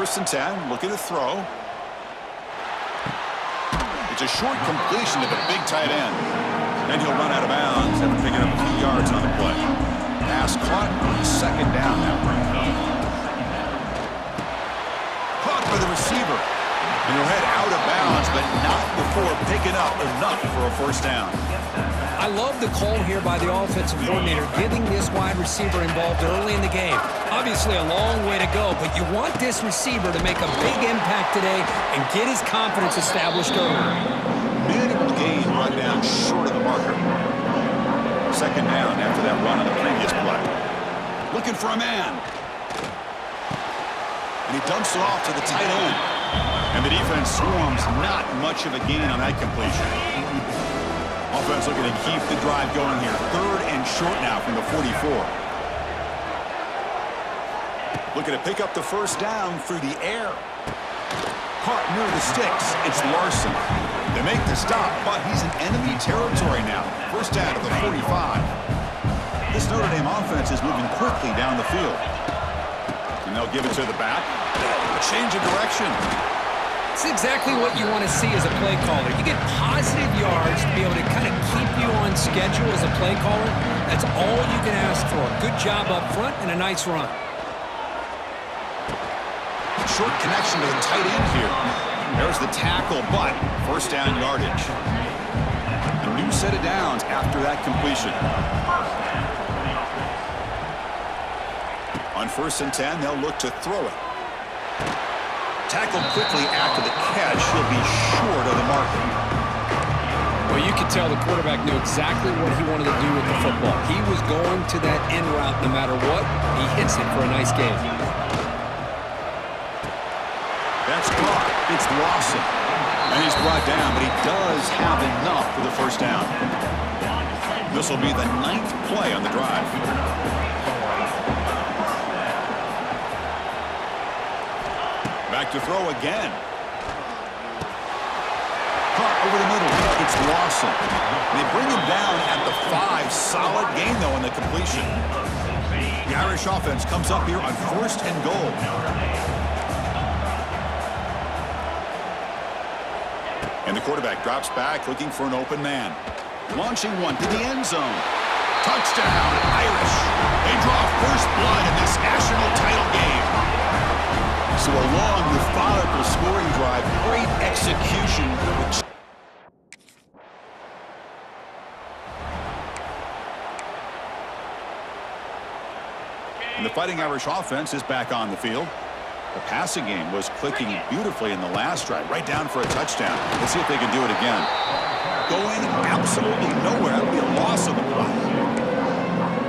first and 10, looking to throw. It's a short completion to the big tight end. And he'll run out of bounds after picking up a few yards on the play. Pass caught, second down now. Caught by the receiver. And he'll head out of bounds, but not before picking up enough for a first down. I love the call here by the offensive coordinator, getting this wide receiver involved early in the game. Obviously a long way to go, but you want this receiver to make a big impact today and get his confidence established early. Minimal gain run down short of the marker. Second down after that run on the previous play. Looking for a man. And he dumps it off to the tight end. And the defense swarms, not much of a gain on that completion. Offense looking to keep the drive going here. Third and short now from the 44. Looking to pick up the first down through the air. Caught near the sticks. It's Larson. They make the stop, but he's in enemy territory now. First down to the 45. This Notre Dame offense is moving quickly down the field. And they'll give it to the back. A change of direction. It's exactly what you want to see as a play caller. You get positive yards to be able to kind of keep you on schedule as a play caller. That's all you can ask for. Good job up front and a nice run. Short connection to the tight end here. There's the tackle, but first down yardage. A new set of downs after that completion. On first and 10, they'll look to throw it. Tackled quickly after the catch. He'll be short of the marker. Well, you could tell the quarterback knew exactly what he wanted to do with the football. He was going to that end route no matter what. He hits it for a nice gain. That's caught. It's Lawson. And he's brought down, but he does have enough for the first down. This will be the 9th play on the drive. Back to throw again. Caught over the middle. It's Lawson. They bring him down at the 5. Solid gain, though, on the completion. The Irish offense comes up here on first and goal. And the quarterback drops back, looking for an open man. Launching one to the end zone. Touchdown, Irish. They draw first blood in this national title game. So a long, methodical scoring drive, great execution. And the Fighting Irish offense is back on the field. The passing game was clicking beautifully in the last drive, right down for a touchdown. Let's see if they can do it again. Going absolutely nowhere. That'll be a loss on the play.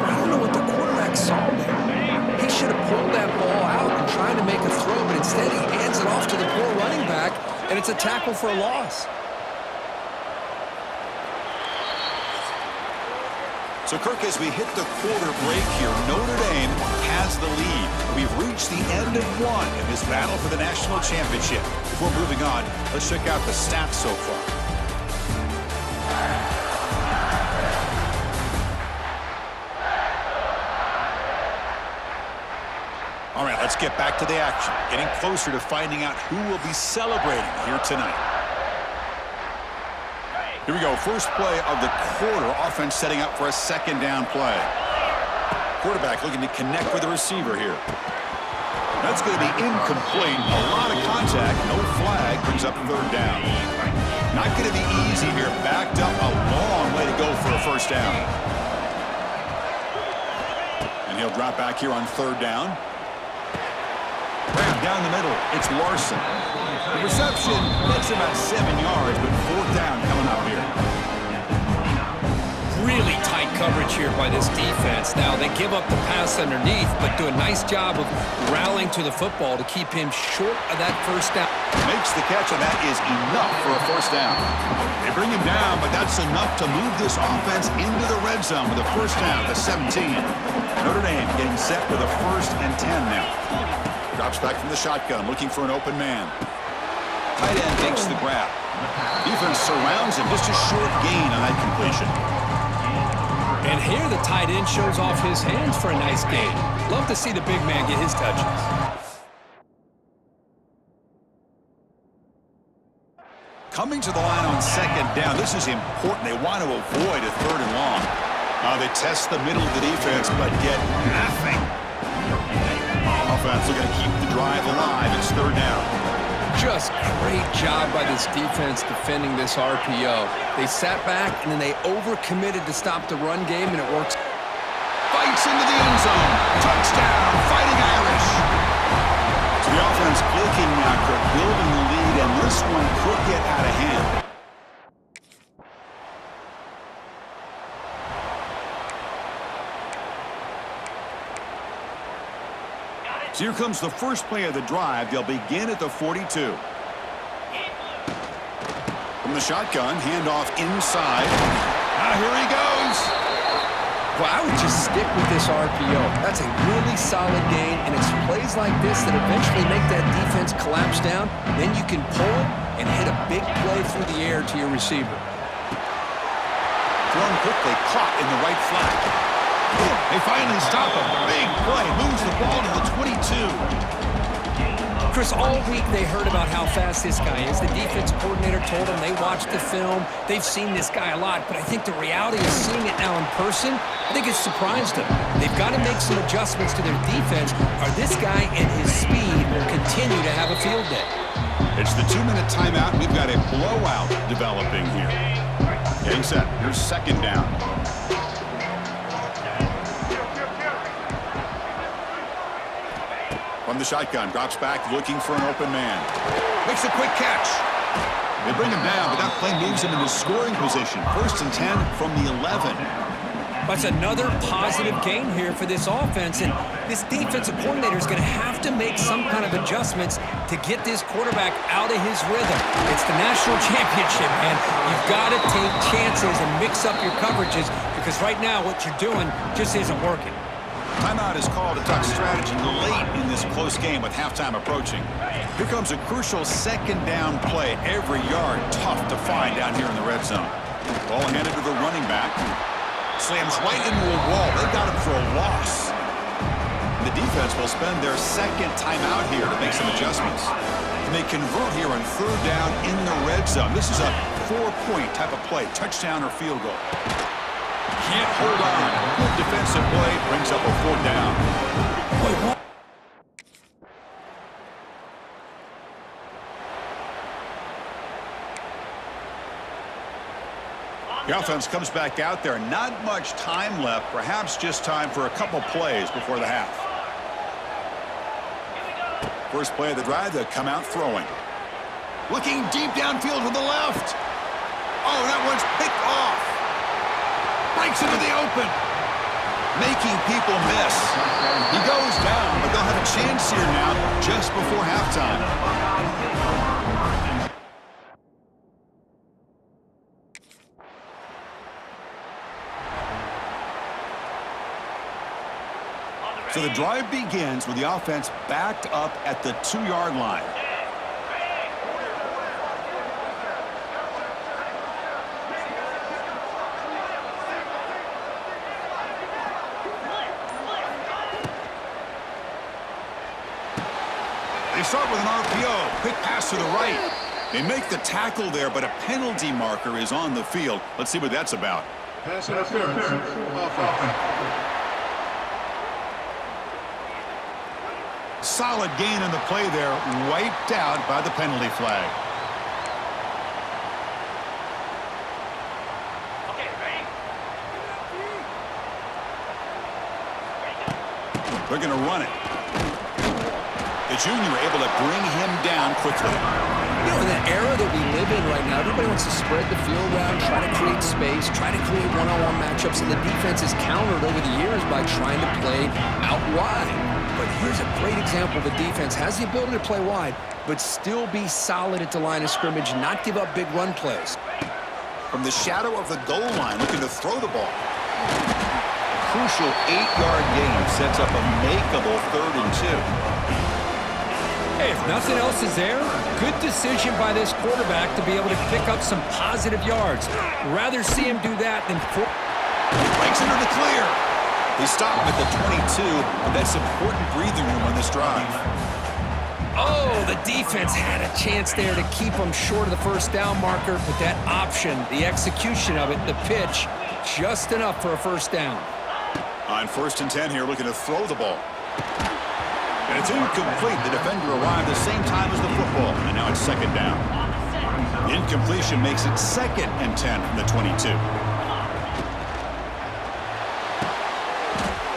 I don't know what the quarterback saw there. He should have pulled that ball out and tried to make a throw, but instead he hands it off to the poor running back, and it's a tackle for a loss. So, Kirk, as we hit the quarter break here, Notre Dame has the lead. We've reached the end of one in this battle for the national championship. Before moving on, let's check out the stats so far. All right, let's get back to the action. Getting closer to finding out who will be celebrating here tonight. Here we go. First play of the quarter. Offense setting up for a second down play. Quarterback looking to connect with the receiver here. That's going to be incomplete. A lot of contact. No flag. Brings up third down. Not going to be easy here. Backed up a long way to go for a first down. And he'll drop back here on third down. Grab down the middle. It's Larson. The reception gets about 7 yards, but fourth down coming up here. Really tight coverage here by this defense. Now, they give up the pass underneath, but do a nice job of rallying to the football to keep him short of that first down. Makes the catch, and that is enough for a first down. They bring him down, but that's enough to move this offense into the red zone with a first down at the 17. Notre Dame getting set with a first and 10 now. Drops back from the shotgun, looking for an open man. Tight end makes the grab. Defense surrounds him. Just a short gain on that completion. And here the tight end shows off his hands for a nice gain. Love to see the big man get his touches. Coming to the line on second down. This is important. They want to avoid a third and long. They test the middle of the defense, but get nothing. Offense looking to keep the drive alive. It's third down. Just great job by this defense defending this RPO. They sat back, and then they overcommitted to stop the run game, and it works. Fights into the end zone. Touchdown, Fighting Irish. So the offense clicking now, building the lead, and this one could get out of hand. So here comes the first play of the drive. They'll begin at the 42. From the shotgun, handoff inside. Here he goes. Well, I would just stick with this RPO. That's a really solid gain, and it's plays like this that eventually make that defense collapse down. Then you can pull it and hit a big play through the air to your receiver. Thrown quickly, caught in the right flat. They finally stop him. Big play. Moves the ball to the 22. Chris, all week they heard about how fast this guy is. The defense coordinator told them they watched the film. They've seen this guy a lot, but I think the reality of seeing it now in person, I think it's surprised them. They've got to make some adjustments to their defense, or this guy and his speed will continue to have a field day. It's the 2-minute timeout. We've got a blowout developing here. Getting set. Here's second down. From the shotgun, drops back, looking for an open man. Makes a quick catch. They bring him down, but that play moves him into scoring position. 1st and 10 from the 11. That's another positive gain here for this offense, and this defensive coordinator is going to have to make some kind of adjustments to get this quarterback out of his rhythm. It's the national championship, man. You've got to take chances and mix up your coverages, because right now what you're doing just isn't working. Timeout is called. A tough strategy late in this close game with halftime approaching. Here comes a crucial second down play. Every yard tough to find down here in the red zone. Ball handed to the running back. Slams right into a wall. They got him for a loss. The defense will spend their second timeout here to make some adjustments. And they convert here on third down in the red zone. This is a 4-point type of play. Touchdown or field goal. Can't hold on. Good defensive play. Brings up a 4th down. The offense comes back out there. Not much time left. Perhaps just time for a couple plays before the half. First play of the drive, they'll come out throwing. Looking deep downfield with the left. Oh, that one's picked off. Breaks into the open. Making people miss. He goes down, but they'll have a chance here now just before halftime. So the drive begins with the offense backed up at the 2-yard line. They start with an RPO. Quick pass to the right. They make the tackle there, but a penalty marker is on the field. Let's see what that's about. Pass interference. Offense. Solid gain in the play there, wiped out by the penalty flag. They're going to run it. The junior able to bring him down quickly. You know, in the era that we live in right now, everybody wants to spread the field around, try to create space, try to create one-on-one matchups, and the defense is countered over the years by trying to play out wide. But here's a great example. The defense has the ability to play wide, but still be solid at the line of scrimmage, not give up big run plays. From the shadow of the goal line, looking to throw the ball. A crucial 8-yard gain sets up a makeable 3rd and 2. Hey, if nothing else is there, good decision by this quarterback to be able to pick up some positive yards. Rather see him do that than... Breaks into the clear. They stop him at the 22, but that's important breathing room on this drive. Oh, the defense had a chance there to keep them short of the first down marker, but that option, the execution of it, the pitch, just enough for a first down. On 1st and 10 here, looking to throw the ball. And it's incomplete. The defender arrived the same time as the football, and now it's 2nd down. The incompletion makes it 2nd and 10 from the 22.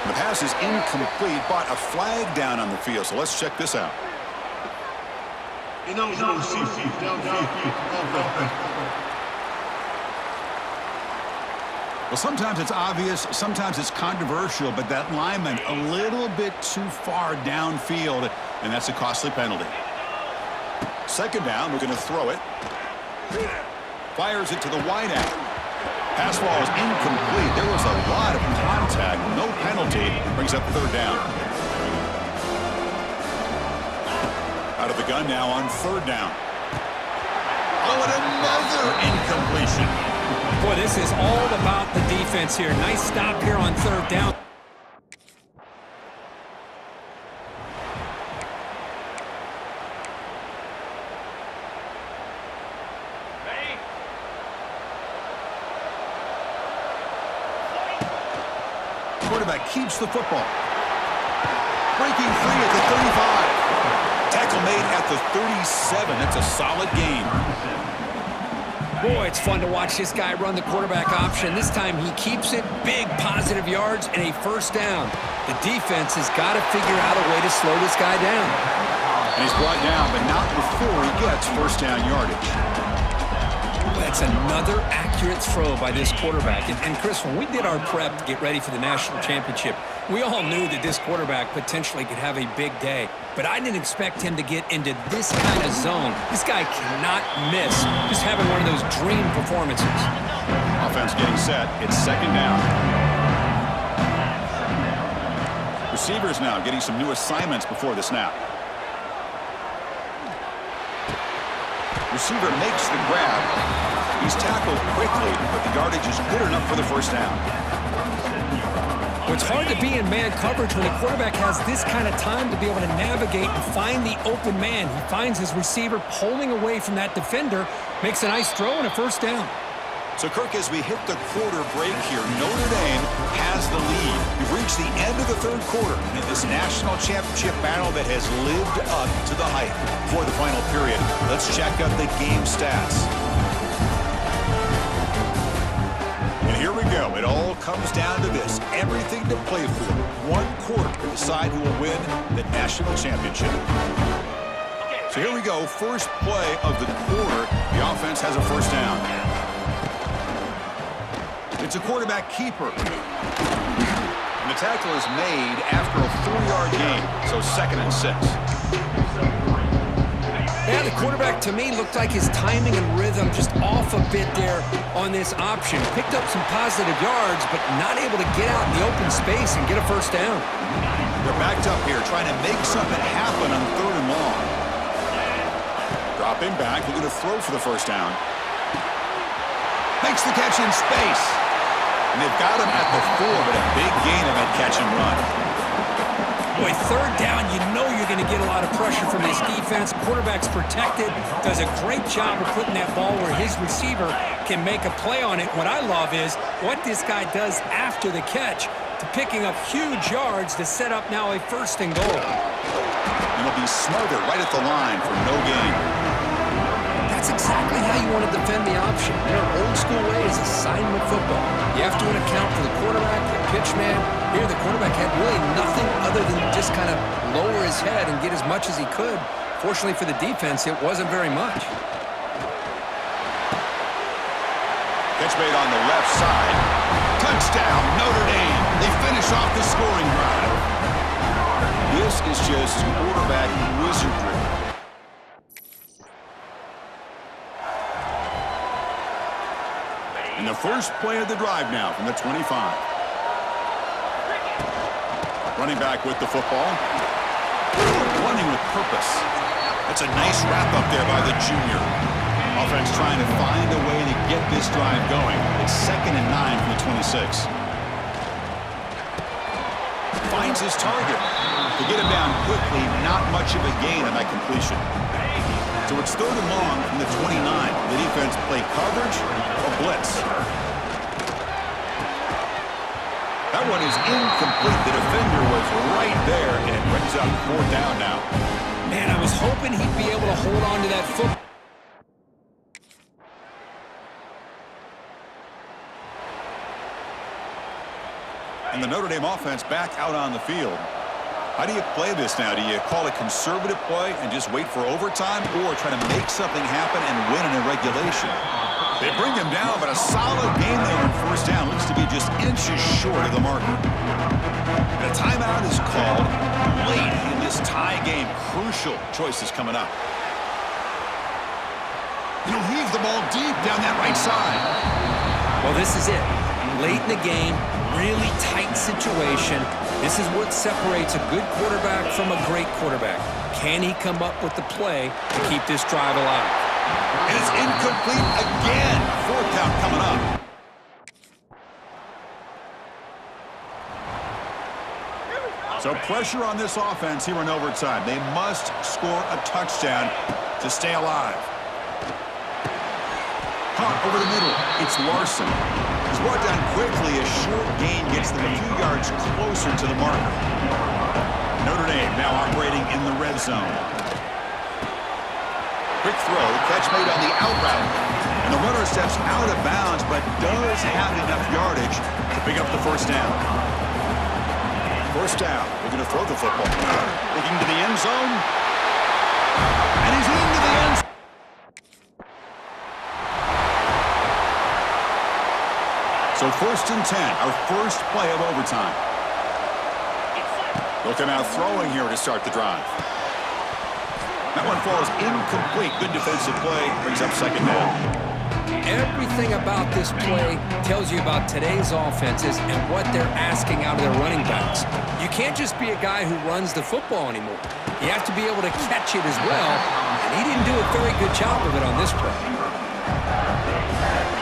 The pass is incomplete, but a flag down on the field, so let's check this out. Ineligible safety. Downfield. Offense. Well, sometimes it's obvious, sometimes it's controversial, but that lineman a little bit too far downfield, and that's a costly penalty. 2nd down, we're going to throw it. Fires it to the wide out. Pass ball is incomplete. There was a lot of contact, no penalty, brings up 3rd down. Out of the gun now on 3rd down. Oh, and another incompletion. Boy, this is all about the defense here. Nice stop here on 3rd down. Quarterback keeps the football. Breaking free at the 35. Tackle made at the 37. That's a solid gain. Boy, it's fun to watch this guy run the quarterback option. This time he keeps it, big positive yards, and a 1st down. The defense has got to figure out a way to slow this guy down. And he's brought down, but not before he gets 1st down yardage. That's another accurate throw by this quarterback. And Chris, when we did our prep to get ready for the national championship, we all knew that this quarterback potentially could have a big day. But I didn't expect him to get into this kind of zone. This guy cannot miss. Just having one of those dream performances. Offense getting set. It's 2nd down. Receivers now getting some new assignments before the snap. Receiver makes the grab. He's tackled quickly, but the yardage is good enough for the 1st down. Well, it's hard to be in man coverage when the quarterback has this kind of time to be able to navigate and find the open man. He finds his receiver pulling away from that defender, makes a nice throw and a 1st down. So, Kirk, as we hit the quarter break here, Notre Dame has the lead. We've reached the end of the 3rd quarter in this national championship battle that has lived up to the hype. For the final period, let's check out the game stats. And here we go. It all comes down to this. Everything to play for. 1 quarter to decide who will win the national championship. So here we go. First play of the quarter. The offense has a 1st down. It's a quarterback keeper. And the tackle is made after a 4-yard gain, so 2nd and 6. Yeah, the quarterback to me looked like his timing and rhythm just off a bit there on this option. Picked up some positive yards, but not able to get out in the open space and get a 1st down. They're backed up here trying to make something happen on 3rd and long. Dropping back, looking to throw for the 1st down. Makes the catch in space. And they've got him at the 4, but a big gain of that catch and run. Boy, 3rd down, you know you're going to get a lot of pressure from this defense. Quarterback's protected, does a great job of putting that ball where his receiver can make a play on it. What I love is what this guy does after the catch to picking up huge yards to set up now a 1st and goal. And he'll be smothered right at the line for no gain. That's exactly how you want to defend the option. You know, old school way is assignment football. You have to account for the quarterback, the pitch man. Here, the quarterback had really nothing other than just kind of lower his head and get as much as he could. Fortunately for the defense, it wasn't very much. Catch made on the left side. Touchdown, Notre Dame. They finish off the scoring drive. This is just quarterback wizardry. And the first play of the drive now from the 25. Running back with the football. Running with purpose. That's a nice wrap up there by the junior. Offense trying to find a way to get this drive going. It's 2nd and 9 from the 26. finds his target. To get him down quickly, not much of a gain on that completion. So it's 3rd and long from the 29. The defense play coverage or blitz. That one is incomplete. The defender was right there, and it brings up 4th down now. Man, I was hoping he'd be able to hold on to that football. And the Notre Dame offense back out on the field. How do you play this now? Do you call it conservative play and just wait for overtime, or try to make something happen and win in a regulation? They bring him down, but a solid game there on 1st down. Looks to be just inches short of the marker. The timeout is called late in this tie game. Crucial choices coming up. He'll heave the ball deep down that right side. Well, this is it. Late in the game, really tight situation. This is what separates a good quarterback from a great quarterback. Can he come up with the play to keep this drive alive? And it's incomplete again. 4th down coming up. So pressure on this offense here in overtime. They must score a touchdown to stay alive. Caught over the middle. It's Larson. He's brought down quickly. A short gain gets them a few yards closer to the marker. Notre Dame now operating in the red zone. Quick throw, catch made on the out route. And the runner steps out of bounds, but does have enough yardage to pick up the 1st down. 1st down. We're going to throw the football. Looking to the end zone. And he's into the end zone. So 1st and 10, our first play of overtime. Looking out throwing here to start the drive. That one falls incomplete. Good defensive play. Brings up 2nd down. Everything about this play tells you about today's offenses and what they're asking out of their running backs. You can't just be a guy who runs the football anymore. You have to be able to catch it as well, and he didn't do a very good job of it on this play.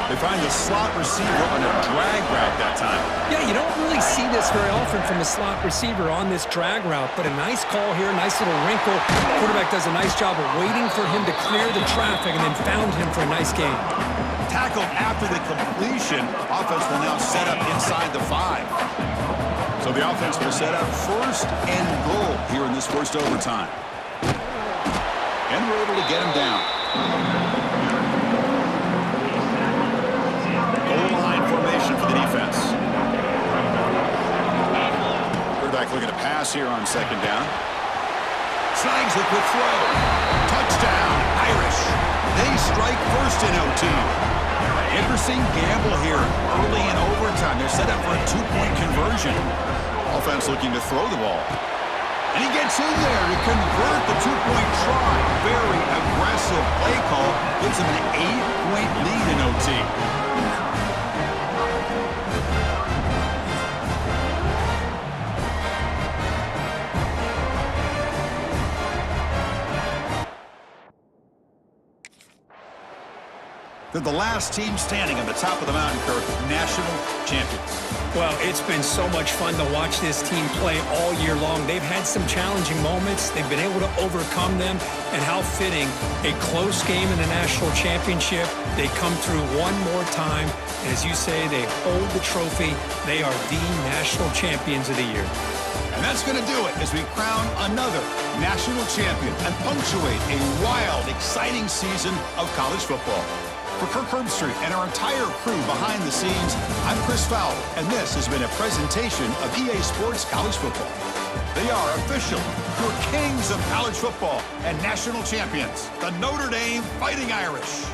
They find the slot receiver on a drag route that time. Yeah, you don't really see this very often from a slot receiver on this drag route, but a nice call here, nice little wrinkle. Quarterback does a nice job of waiting for him to clear the traffic and then found him for a nice gain. Tackled after the completion. Offense will now set up inside the 5. So the offense will set up 1st and goal here in this 1st overtime. And we're able to get him down. Goal line formation for the defense. Quarterback looking to pass here on 2nd down. Snags the quick throw. Touchdown, Irish. They strike 1st in OT. Interesting gamble here early in overtime. They're set up for a 2-point conversion. Offense looking to throw the ball. And he gets in there to convert the 2-point try. Very aggressive play call. Gives him an 8-point lead in OT. They're the last team standing on the top of the mountain, Kirk, national champions. Well, it's been so much fun to watch this team play all year long. They've had some challenging moments. They've been able to overcome them. And how fitting, a close game in the national championship. They come through one more time. And as you say, they hold the trophy. They are the national champions of the year. And that's going to do it as we crown another national champion and punctuate a wild, exciting season of college football. For Kirk Herbstreit and our entire crew behind the scenes, I'm Chris Fowler, and this has been a presentation of EA Sports College Football. They are official, your kings of college football and national champions, the Notre Dame Fighting Irish.